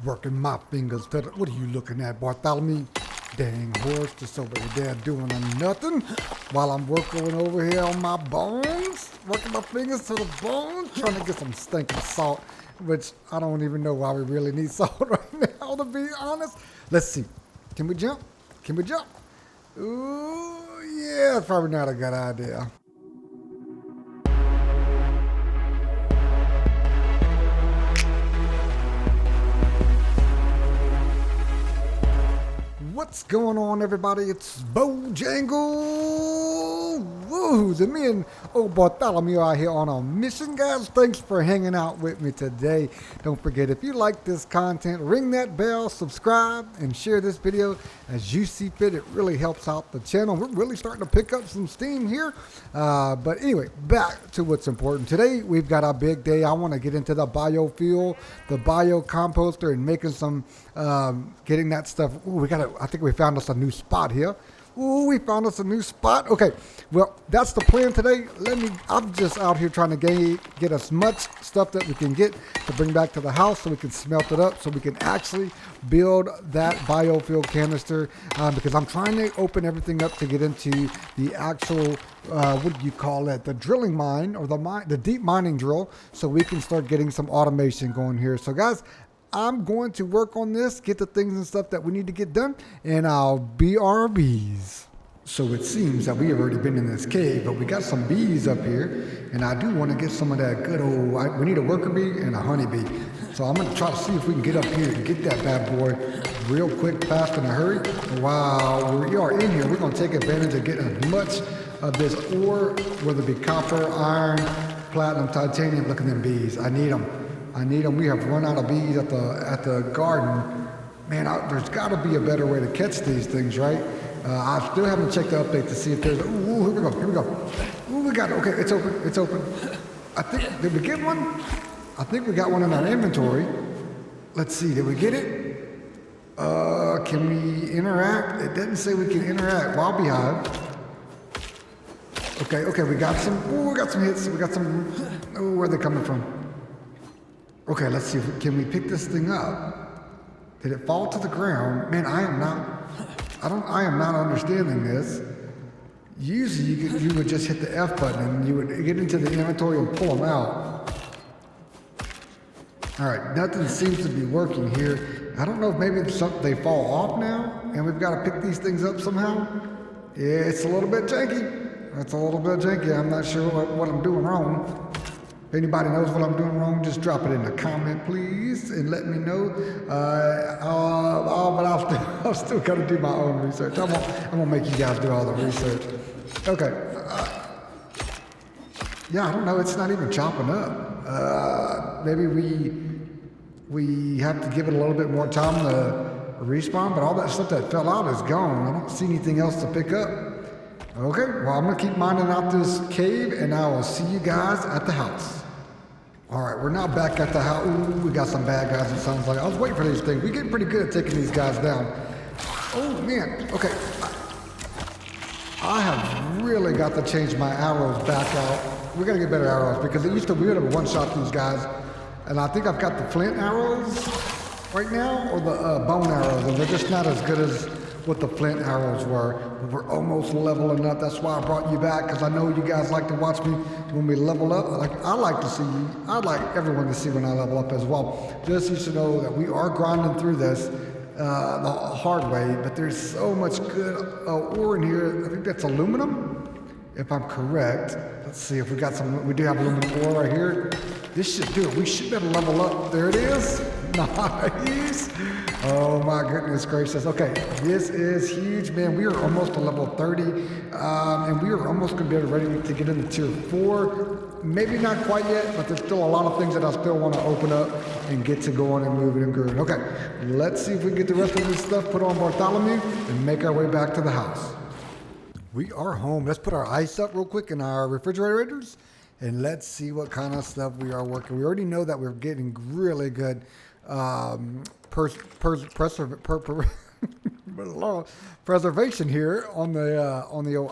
working my fingers to the... What are you looking at, Bartholomew? Dang horse, just over there doing nothing while I'm working over here on my bones, working my fingers to the bones, trying to get some stinking salt, which I don't even know why we really need salt right now, to be honest. Let's see. Can we jump? Can we jump? Ooh, yeah, it's probably not a good idea. What's going on, everybody? It's Bojangle Woohoo! And me and old Bartholomew are here on a mission, guys. Thanks for hanging out with me today. Don't forget, if you like this content, ring that bell, subscribe, and share this video as you see fit. It really helps out the channel. We're really starting to pick up some steam here. But anyway, back to what's important. Today, we've got a big day. I want to get into the biofuel, the biocomposter, and making some, getting that stuff. Ooh, I think we found us a new spot here. Ooh, we found us a new spot. Okay, well, that's the plan today. I'm just out here trying to get as much stuff that we can get to bring back to the house so we can smelt it up so we can actually build that biofuel canister, because I'm trying to open everything up to get into the actual, what do you call it, the drilling mine, or the deep mining drill, so we can start getting some automation going here. So guys, I'm going to work on this, get the things and stuff that we need to get done, and I'll BRBs. So it seems that we have already been in this cave, but we got some bees up here, and I do want to get some of that good old, we need a worker bee and a honey bee. So I'm going to try to see if we can get up here and get that bad boy real quick, fast, in a hurry. While we are in here, we're going to take advantage of getting as much of this ore, whether it be copper, iron, platinum, titanium. Look at them bees. I need them. We have run out of bees at the garden. Man, there's got to be a better way to catch these things, right? I still haven't checked the update to see if there's... Ooh, here we go. Ooh, we got it. Okay, it's open. I think... Did we get one? I think we got one in our inventory. Let's see, did we get it? Can we interact? It didn't say we can interact. Wild beehive. Okay, we got some... Ooh, we got some hits. We got some... Oh, where are they coming from? Okay, let's see. Can we pick this thing up? Did it fall to the ground? Man, I am not understanding this. Usually you would just hit the F button and you would get into the inventory and pull them out. All right, nothing seems to be working here. I don't know if maybe they fall off now and we've got to pick these things up somehow. Yeah, it's a little bit janky. I'm not sure what I'm doing wrong. If anybody knows what I'm doing wrong, just drop it in the comment, please, and let me know. But I'll still got to do my own research. I'm gonna make you guys do all the research. Okay. Yeah, I don't know. It's not even chopping up. Maybe we have to give it a little bit more time to respawn. But all that stuff that fell out is gone. I don't see anything else to pick up. Okay. Well, I'm gonna keep mining out this cave, and I will see you guys at the house. All right, we're now back at the house. Ooh, we got some bad guys, it sounds like. I was waiting for these things. We're getting pretty good at taking these guys down. Oh, man. Okay. I have really got to change my arrows back out. We got to get better arrows because it used to be able to one-shot these guys. And I think I've got the flint arrows right now, or the bone arrows, and they're just not as good as what the flint arrows were. We're almost leveling up. That's why I brought you back, because I know you guys like to watch me when we level up. I like to see you. I'd like everyone to see when I level up as well. Just so you should know that we are grinding through this the hard way, but there's so much good ore in here. I think that's aluminum, if I'm correct. Let's see if we got some. We do have aluminum ore right here. This should do it. We should be able to level up. There it is. Nice. Oh my goodness gracious. Okay, this is huge, man. We are almost to level 30, and we are almost going to be ready to get into tier 4. Maybe not quite yet, but there's still a lot of things that I still want to open up and get to going and moving and grooving. Okay, let's see if we can get the rest of this stuff put on Bartholomew and make our way back to the house. We are home. Let's put our ice up real quick in our refrigerators, and let's see what kind of stuff we are working. We already know that we're getting really good preservation here on the old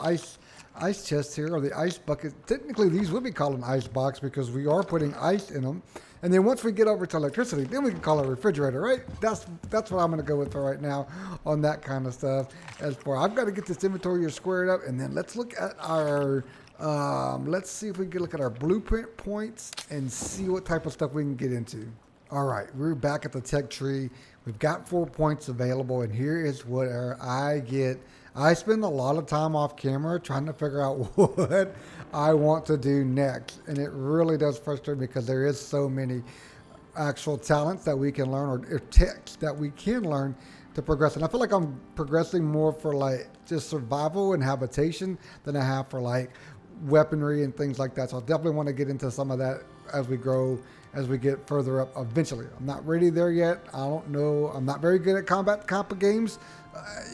ice chest here, or the ice bucket. Technically, these would be called an ice box because we are putting ice in them. And then once we get over to electricity, then we can call it a refrigerator, right? That's what I'm going to go with for right now on that kind of stuff. As for, I've got to get this inventory squared up, and then let's look at our, let's see if we can look at our blueprint points and see what type of stuff we can get into. All right, we're back at the tech tree. We've got 4 points available, and here is where I get. I spend a lot of time off camera trying to figure out what I want to do next, and it really does frustrate me because there is so many actual talents that we can learn or techs that we can learn to progress. And I feel like I'm progressing more for like just survival and habitation than I have for like weaponry and things like that. So I definitely want to get into some of that as we grow, as we get further up eventually. I'm not ready there yet. I don't know. I'm not very good at combat games.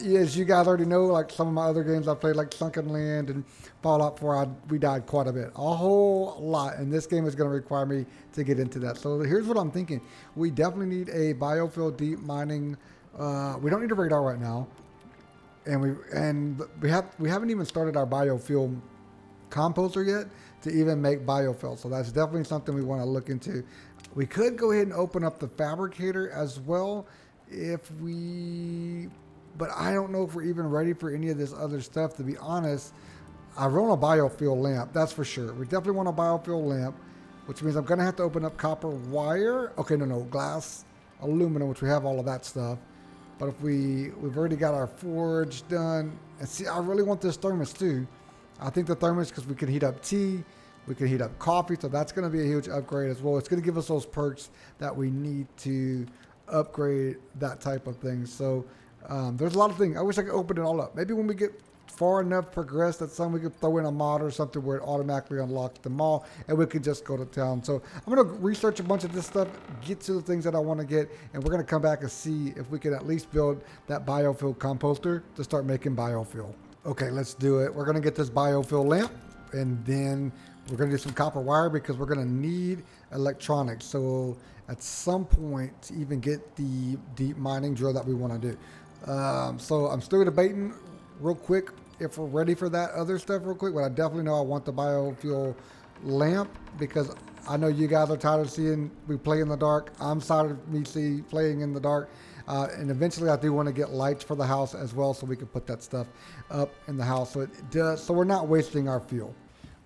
As you guys already know, like some of my other games I played, like Sunken Land and Fallout 4, we died quite a bit, a whole lot. And this game is going to require me to get into that. So here's what I'm thinking. We definitely need a biofuel deep mining. We don't need a radar right now, and we haven't even started our biofuel composter yet to even make biofuel. So that's definitely something we want to look into. We could go ahead and open up the fabricator as well but I don't know if we're even ready for any of this other stuff, to be honest. I run a biofuel lamp, that's for sure. We definitely want a biofuel lamp, which means I'm going to have to open up copper wire. Okay, no, glass, aluminum, which we have all of that stuff. But if we've already got our forge done. And see, I really want this thermos too. I think the thermos, because we can heat up tea, we can heat up coffee, so that's going to be a huge upgrade as well. It's going to give us those perks that we need to upgrade that type of thing. So there's a lot of things. I wish I could open it all up. Maybe when we get far enough progressed that we could throw in a mod or something where it automatically unlocks them all and we could just go to town. So I'm going to research a bunch of this stuff, get to the things that I want to get, and we're going to come back and see if we can at least build that biofuel composter to start making biofuel. Okay, let's do it. We're going to get this biofuel lamp, and then we're going to do some copper wire because we're going to need electronics. So at some point to even get the deep mining drill that we want to do. So I'm still debating real quick if we're ready for that other stuff real quick, but I definitely know I want the biofuel lamp because I know you guys are tired of seeing me play in the dark. I'm tired of me playing in the dark. And eventually I do want to get lights for the house as well so we can put that stuff up in the house. So we're not wasting our fuel.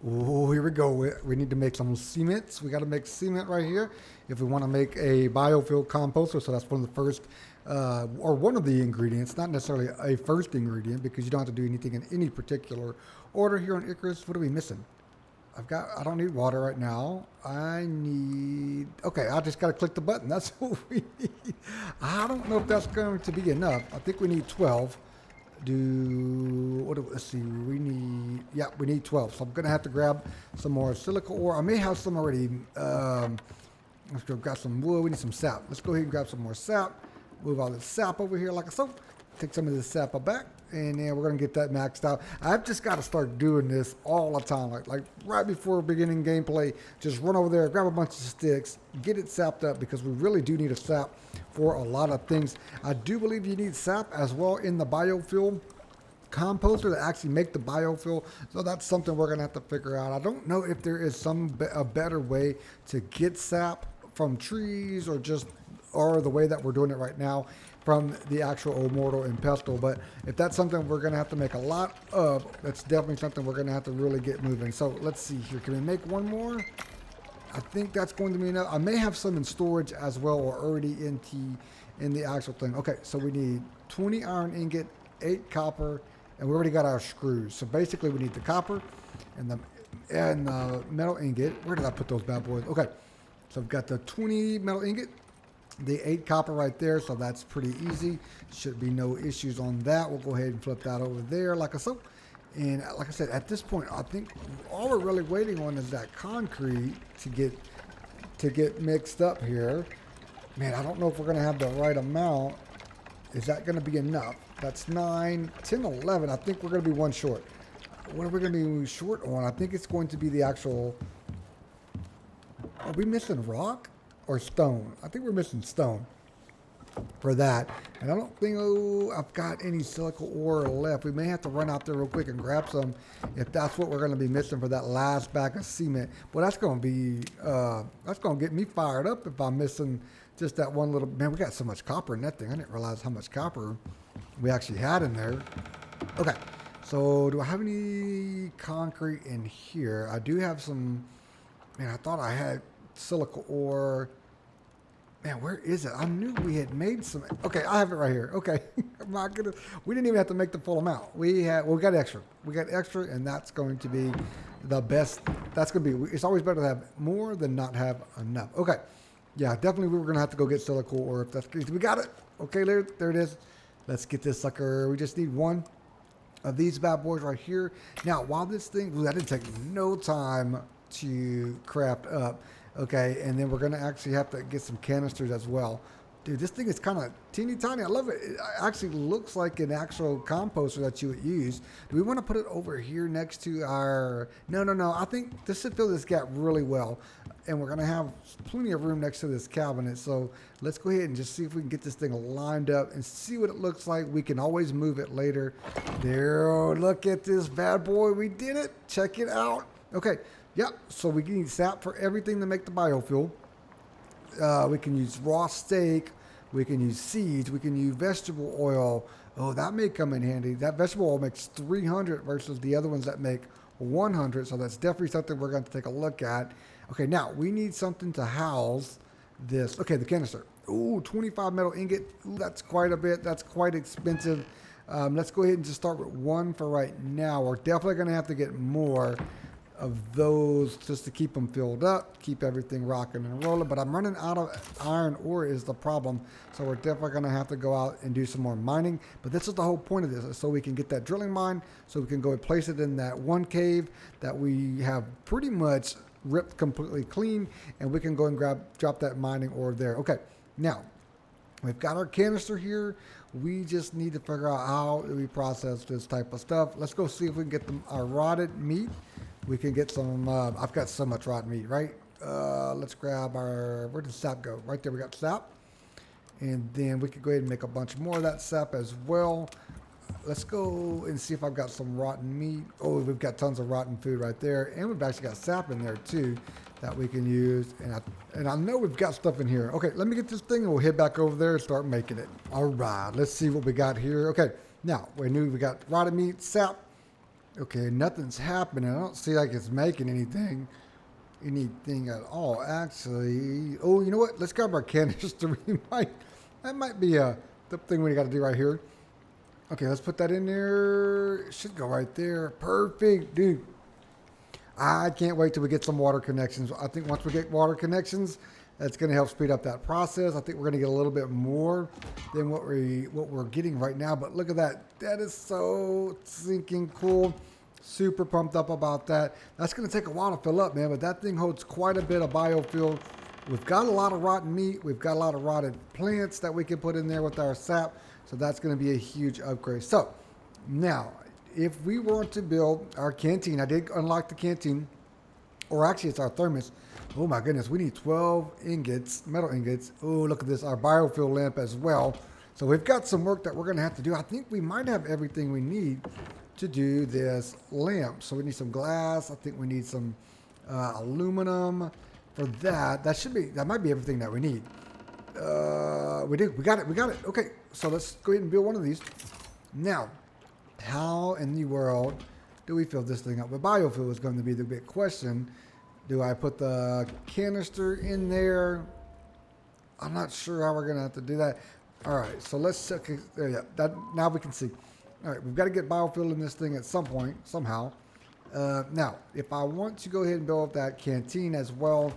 Oh, here we go. We need to make some cements. We got to make cement right here if we want to make a biofuel composter. So that's one of the first, or one of the ingredients, not necessarily a first ingredient because you don't have to do anything in any particular order here on ICARUS. What are we missing? I don't need water right now. Okay, I just got to click the button. That's what we need. I don't know if that's going to be enough. I think we need 12. Let's see, we need 12. So I'm going to have to grab some more silica ore. I may have some already. Let's go grab some wood. We need some sap. Let's go ahead and grab some more sap. Move all this sap over here like so. Take some of this sap back, and then we're going to get that maxed out. I've just got to start doing this all the time. Like right before beginning gameplay, just run over there, grab a bunch of sticks, get it sapped up because we really do need a sap for a lot of things. I do believe you need sap as well in the biofuel composter to actually make the biofuel. So that's something we're going to have to figure out. I don't know if there is a better way to get sap from trees or the way that we're doing it right now from the actual old mortal and pestle. But if that's something we're going to have to make a lot of, that's definitely something we're going to have to really get moving. So let's see here. Can we make one more? I think that's going to be enough. I may have some in storage as well or already in the actual thing. Okay, so we need 20 iron ingot, 8 copper, and we already got our screws. So basically we need the copper and the metal ingot. Where did I put those bad boys? Okay, so I've got the 20 metal ingot, the 8 copper right there, so that's pretty easy. Should be no issues on that. We'll go ahead and flip that over there like so. And like I said, at this point, I think all we're really waiting on is that concrete to get mixed up here. Man, I don't know if we're going to have the right amount. Is that going to be enough? That's 9, 10, 11. I think we're going to be one short. What are we going to be short on? I think it's going to be the actual... Are we missing rock or stone? I think we're missing stone. for that. And I don't think, I've got any silica ore left. We may have to run out there real quick and grab some if that's what we're going to be missing for that last bag of cement. Well, that's going to be, that's going to get me fired up if I'm missing just that one little, man, we got so much copper in that thing. I didn't realize how much copper we actually had in there. Okay, so do I have any concrete in here? I do have some, man, I thought I had silica ore. Man, where is it? I knew we had made some. Okay, I have it right here. Okay, my goodness, we didn't even have to make the full amount. We got extra. We got extra, and that's going to be the best. That's going to be. It's always better to have more than not have enough. Okay, yeah, definitely we were going to have to go get silica ore if that's the case. We got it. Okay, there it is. Let's get this sucker. We just need one of these bad boys right here. Now, while this thing, that didn't take no time to craft up. Okay, and then we're going to actually have to get some canisters as well. Dude, this thing is kind of teeny tiny. I love it. It actually looks like an actual composter that you would use. Do we want to put it over here next to our... No. I think this should fill this gap really well. And we're going to have plenty of room next to this cabinet. So let's go ahead and just see if we can get this thing lined up and see what it looks like. We can always move it later. There, look at this bad boy. We did it. Check it out. Okay. Yep, so we need sap for everything to make the biofuel. We can use raw steak. We can use seeds. We can use vegetable oil. Oh, that may come in handy. That vegetable oil makes 300 versus the other ones that make 100. So that's definitely something we're going to take a look at. Okay, now we need something to house this. Okay, the canister. Ooh, 25 metal ingot. Ooh, that's quite a bit. That's quite expensive. Let's go ahead and just start with one for right now. We're definitely going to have to get more of those just to keep them filled up, keep everything rocking and rolling. But I'm running out of iron ore is the problem. So we're definitely going to have to go out and do some more mining. But this is the whole point of this, so we can get that drilling mine, so we can go and place it in that one cave that we have pretty much ripped completely clean, and we can go and drop that mining ore there. Okay, now we've got our canister here. We just need to figure out how we process this type of stuff. Let's go see if we can get our rotted meat. We can get some, I've got so much rotten meat, right? Let's grab our, where did sap go? Right there, we got sap. And then we could go ahead and make a bunch more of that sap as well. Let's go and see if I've got some rotten meat. Oh, we've got tons of rotten food right there. And we've actually got sap in there too that we can use. And I know we've got stuff in here. Okay, let me get this thing and we'll head back over there and start making it. All right, let's see what we got here. Okay, now we knew we got rotten meat, sap. Okay, nothing's happening. I don't see like it's making anything at all, actually. Oh, you know what? Let's grab our canister. That might be the thing we got to do right here. Okay, let's put that in there. It should go right there. Perfect, dude. I can't wait till we get some water connections. I think once we get water connections, that's going to help speed up that process. I think we're going to get a little bit more than what we're getting right now. But look at that. That is so sinking cool. Super pumped up about that. That's going to take a while to fill up, man. But that thing holds quite a bit of biofuel. We've got a lot of rotten meat. We've got a lot of rotted plants that we can put in there with our sap. So that's going to be a huge upgrade. So now, if we want to build our canteen, I did unlock the canteen. Or actually, it's our thermos. Oh my goodness, we need 12 ingots, metal ingots. Oh, look at this, our biofuel lamp as well. So we've got some work that we're gonna have to do. I think we might have everything we need to do this lamp. So we need some glass. I think we need some aluminum for that. That might be everything that we need. We got it. Okay, so let's go ahead and build one of these. Now, how in the world do we fill this thing up with biofuel is going to be the big question. Do I put the canister in there? I'm not sure how we're going to have to do that. All right, so let's, okay, now we can see. All right, we've got to get biofuel in this thing at some point, somehow. Now, if I want to go ahead and build up that canteen as well,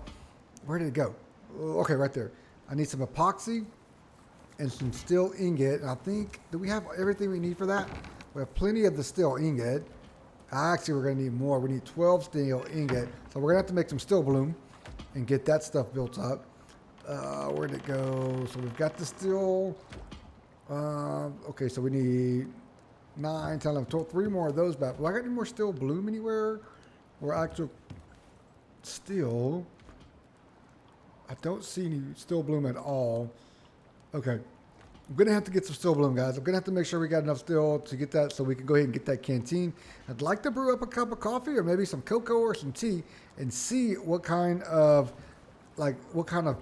where did it go? Okay, right there. I need some epoxy and some steel ingot. And I think, do we have everything we need for that? We have plenty of the steel ingot. Actually, we're going to need more. We need 12 steel ingot. So we're going to have to make some steel bloom and get that stuff built up. Where'd it go? So we've got the steel. Okay, so we need 9, 10, 11, 12, 3 more of those back. Will I got any more steel bloom anywhere? Or actual steel? I don't see any steel bloom at all. Okay. I'm going to have to get some steel bloom, guys. I'm going to have to make sure we got enough steel to get that so we can go ahead and get that canteen. I'd like to brew up a cup of coffee or maybe some cocoa or some tea and see what kind of, I can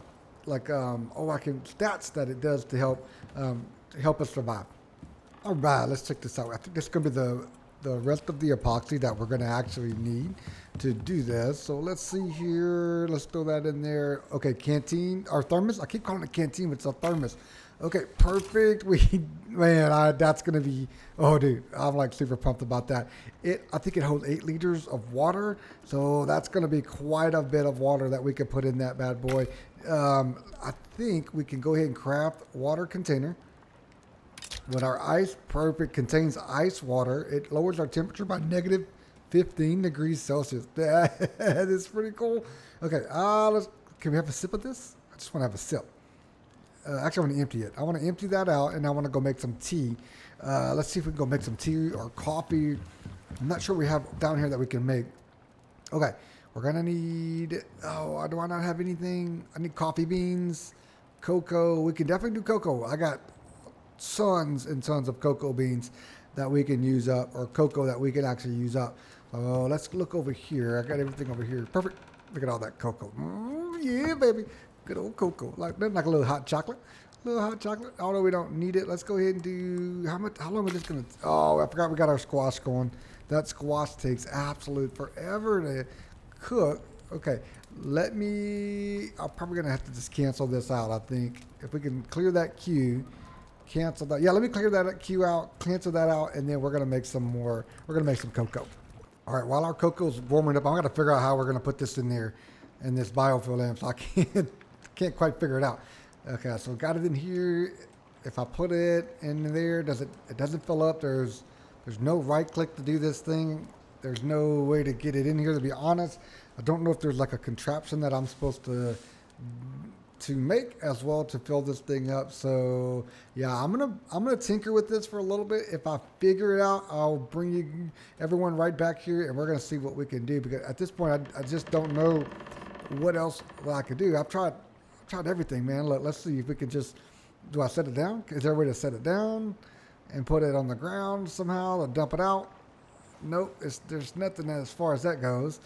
stats that it does to help us survive. All right, let's check this out. I think this is going to be the rest of the epoxy that we're going to actually need to do this. So let's see here. Let's throw that in there. Okay, canteen, or thermos. I keep calling it canteen, but it's a thermos. Okay, perfect. That's going to be, oh, dude, I'm like super pumped about that. I think it holds 8 liters of water. So that's going to be quite a bit of water that we could put in that bad boy. I think we can go ahead and craft water container. With our ice, perfect, contains ice water. It lowers our temperature by negative 15 degrees Celsius. That is pretty cool. Okay, can we have a sip of this? I just want to have a sip. Actually, I want to empty it. I want to empty that out, and I want to go make some tea. Let's see if we can go make some tea or coffee. I'm not sure what we have down here that we can make. Okay, we're going to need, do I not have anything? I need coffee beans, cocoa. We can definitely do cocoa. I got tons and tons of cocoa beans that we can use up, or cocoa that we can actually use up. Oh, let's look over here. I got everything over here. Perfect. Look at all that cocoa. Yeah, baby. Good old cocoa. Like a little hot chocolate. Although we don't need it. Let's go ahead and do, how long is this going to, I forgot we got our squash going. That squash takes absolute forever to cook. Okay, I'm probably going to have to just cancel this out, I think. If we can clear that queue, cancel that. Yeah, let me clear that queue out, cancel that out, and then we're going to make some more. We're going to make some cocoa. All right, while our cocoa's warming up, I'm going to figure out how we're going to put this in there in this biofuel lamp. So I can't quite figure it out. Okay, so got it in here. If I put it in there, it doesn't fill up. There's no right click to do this thing. There's no way to get it in here, to be honest. I don't know if there's like a contraption that I'm supposed to make as well to fill this thing up. So yeah, I'm gonna tinker with this for a little bit. If I figure it out, I'll bring everyone right back here and we're gonna see what we can do, because at this point I just don't know what else I could do. I've tried everything, man. Let's see if we can just, do I set it down? Is there a way to set it down and put it on the ground somehow or dump it out? Nope, there's nothing as far as that goes.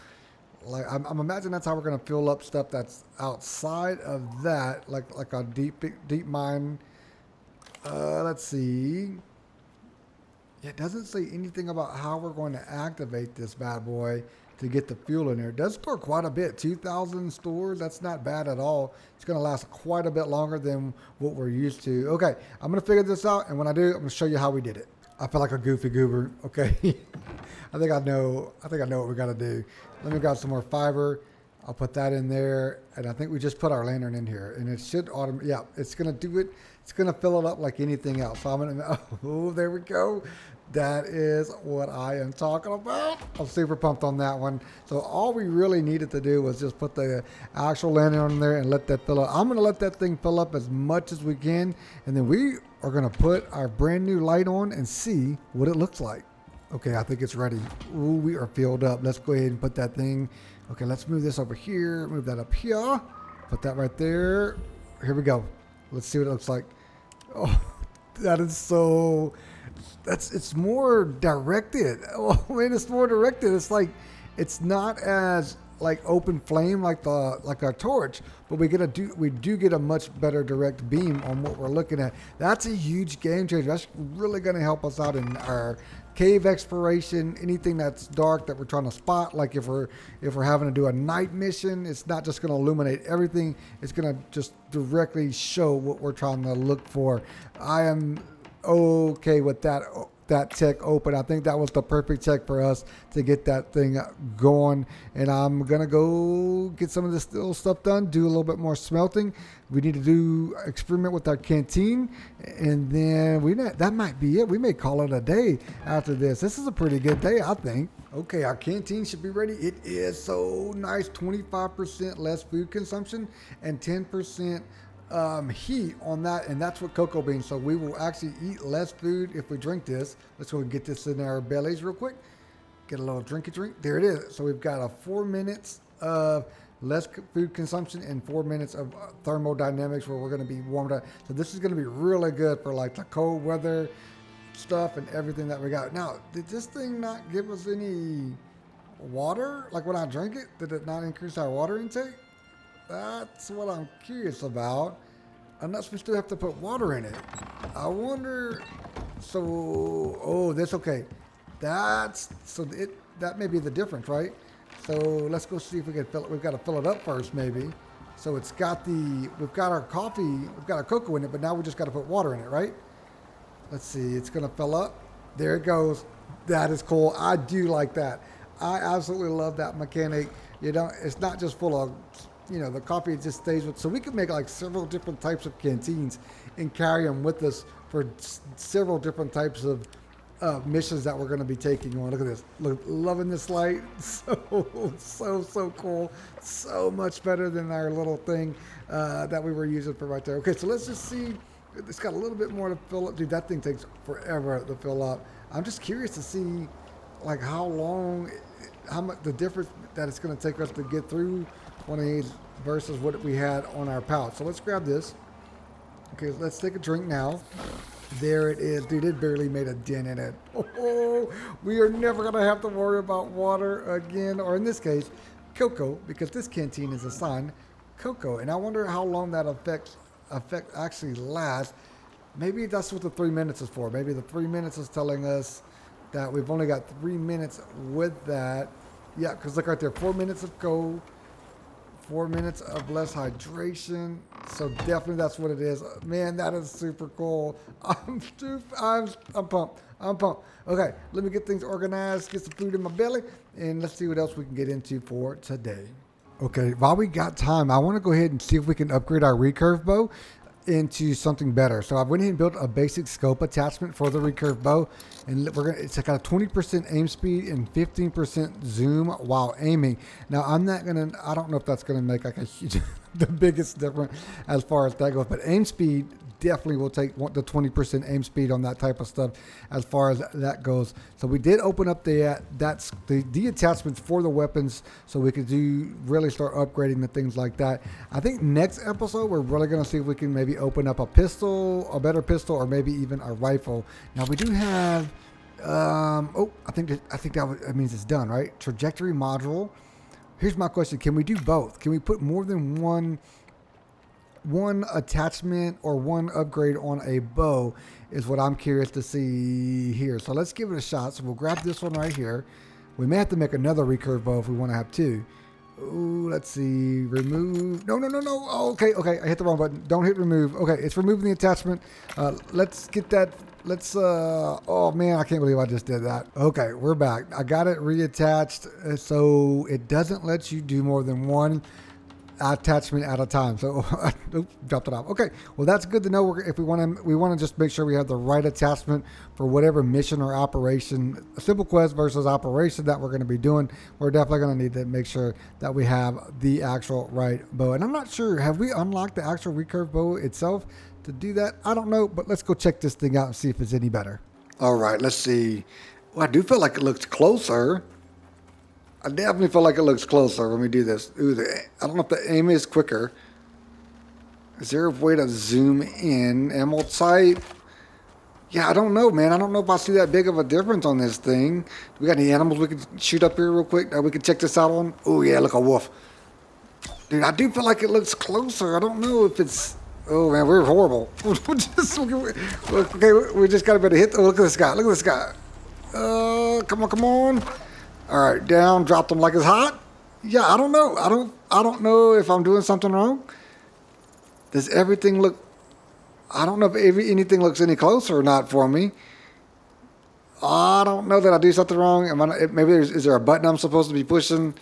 Like I'm imagining that's how we're gonna fill up stuff that's outside of that, like a deep mine. Let's see. It doesn't say anything about how we're going to activate this bad boy to get the fuel in there. It does store quite a bit, 2,000 stores. That's not bad at all. It's gonna last quite a bit longer than what we're used to. Okay, I'm gonna figure this out, and when I do, I'm gonna show you how we did it. I feel like a goofy goober. Okay, I think I know what we gotta do. Let me grab some more fiber. I'll put that in there, and I think we just put our lantern in here, and it should yeah, it's gonna do it. It's gonna fill it up like anything else. So I'm gonna, there we go. That is what I am talking about. I'm super pumped on that one. So all we really needed to do was just put the actual lantern on there and let that fill up. I'm gonna let that thing fill up as much as we can, and then we are gonna put our brand new light on and see what it looks like. Okay, I think it's ready. Ooh, we are filled up. Let's go ahead and put that thing. Okay, let's move this over here. Move that up here. Put that right there. Here we go. Let's see what it looks like. Oh, that is so... It's more directed. Oh man, it's more directed. It's like, it's not as like open flame like our torch, but we do get a much better direct beam on what we're looking at. That's a huge game changer. That's really going to help us out in our cave exploration, anything that's dark that we're trying to spot. Like if we're having to do a night mission, it's not just going to illuminate everything. It's going to just directly show what we're trying to look for. I am okay with that tech open. I think that was the perfect tech for us to get that thing going, and I'm gonna go get some of this little stuff done, do a little bit more smelting. We need to experiment with our canteen, and then that might be it. We may call it a day after this. This is a pretty good day, I think. Okay, our canteen should be ready. It is so nice. 25% less food consumption and 10% heat on that, and that's what cocoa beans. So we will actually eat less food if we drink this. Let's go and get this in our bellies real quick. Get a little drinky drink. There it is. So we've got a 4 minutes of less food consumption, and 4 minutes of thermodynamics where we're going to be warmed up. So this is going to be really good for like the cold weather stuff and everything that we got. Now, did this thing not give us any water? Like when I drink it, did it not increase our water intake? That's what I'm curious about. Unless we still have to put water in it. I wonder. So, oh, that's okay. That may be the difference, right? So let's go see if we can fill it. We've got to fill it up first, maybe. So we've got our coffee, we've got our cocoa in it, but now we just got to put water in it, right? Let's see, it's going to fill up. There it goes. That is cool. I do like that. I absolutely love that mechanic. It's not just full of, the coffee just stays with. So we could make like several different types of canteens and carry them with us for several different types of missions that we're going to be taking on. Look at this. Loving this light. So cool. So much better than our little thing that we were using for right there. Okay, so let's just see. It's got a little bit more to fill up. Dude, that thing takes forever to fill up. I'm just curious to see like how much the difference that it's going to take us to get through one of these versus what we had on our pouch. So let's grab this. Okay, let's take a drink now. There it is. Dude, it barely made a dent in it. Oh, we are never going to have to worry about water again, or in this case, cocoa, because this canteen is assigned cocoa. And I wonder how long that effect actually lasts. Maybe that's what the 3 minutes is for. Maybe the 3 minutes is telling us that we've only got 3 minutes with that. Yeah, because look right there, 4 minutes of cold, 4 minutes of less hydration. So definitely that's what it is. Man, that is super cool. I'm pumped. I'm pumped. Okay, let me get things organized, get some food in my belly, and let's see what else we can get into for today. Okay, while we got time, I want to go ahead and see if we can upgrade our recurve bow into something better. So I went ahead and built a basic scope attachment for the recurve bow, and it's got a 20% aim speed and 15% zoom while aiming. Now I don't know if that's gonna make like a huge the biggest difference as far as that goes, but aim speed definitely will take the 20% aim speed on that type of stuff as far as that goes. So we did open up the attachments for the weapons so we could really start upgrading the things like that. I think next episode we're really going to see if we can maybe open up a better pistol, or maybe even a rifle. Now we do have I think that means it's done, right? Trajectory module. Here's my question. Can we do both? Can we put more than one attachment or one upgrade on a bow is what I'm curious to see here. So let's give it a shot. So we'll grab this one right here. We may have to make another recurve bow if we want to have two. Ooh, let's see. Remove. No. Oh, okay. I hit the wrong button. Don't hit remove. Okay, it's removing the attachment. Let's get that. Oh man, I can't believe I just did that. Okay, we're back. I got it reattached. So it doesn't let you do more than one attachment at a time. So dropped it off. Okay, well that's good to know. If we want to just make sure we have the right attachment for whatever mission or operation, a simple quest versus operation that we're going to be doing. We're definitely going to need to make sure that we have the actual right bow. And I'm not sure, have we unlocked the actual recurve bow itself to do that? I don't know, but let's go check this thing out and see if it's any better. All right, let's see. Well, I do feel like it looks closer. I definitely feel like it looks closer when we do this. Ooh, I don't know if the aim is quicker. Is there a way to zoom in? Emerald sight? Yeah, I don't know, man. I don't know if I see that big of a difference on this thing. Do we got any animals we can shoot up here real quick? We can check this out on? Oh, yeah, look, a wolf. Dude, I do feel like it looks closer. I don't know if it's... Oh, man, we're horrible. Okay, we just got to be able to hit... Oh, look at this guy. Look at this guy. Come on. All right, down, drop them like it's hot. Yeah, I don't know. I don't know if I'm doing something wrong. Does everything look... I don't know if anything looks any closer or not for me. I don't know that I do something wrong. Is there a button I'm supposed to be pushing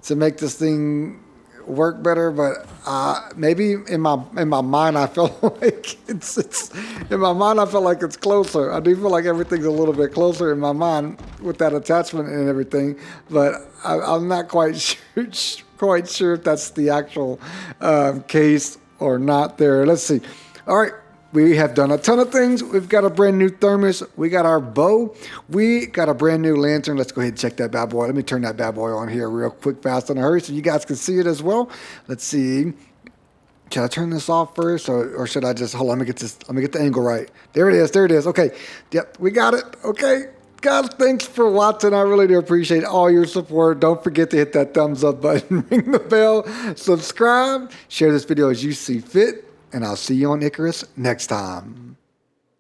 to make this thing work better? But maybe in my mind I feel like it's in my mind I feel like it's closer. I do feel like everything's a little bit closer in my mind with that attachment and everything, but I'm not quite sure if that's the actual case or not. There, let's see. All right, We have done a ton of things. We've got a brand new thermos. We got our bow. We got a brand new lantern. Let's go ahead and check that bad boy. Let me turn that bad boy on here real quick, fast, in a hurry, so you guys can see it as well. Let's see. Should I turn this off first, or should I just, hold on, let me get the angle right. There it is, there it is. Okay, yep, we got it. Okay, guys, thanks for watching. I really do appreciate all your support. Don't forget to hit that thumbs up button, ring the bell, subscribe, share this video as you see fit, and I'll see you on ICARUS next time.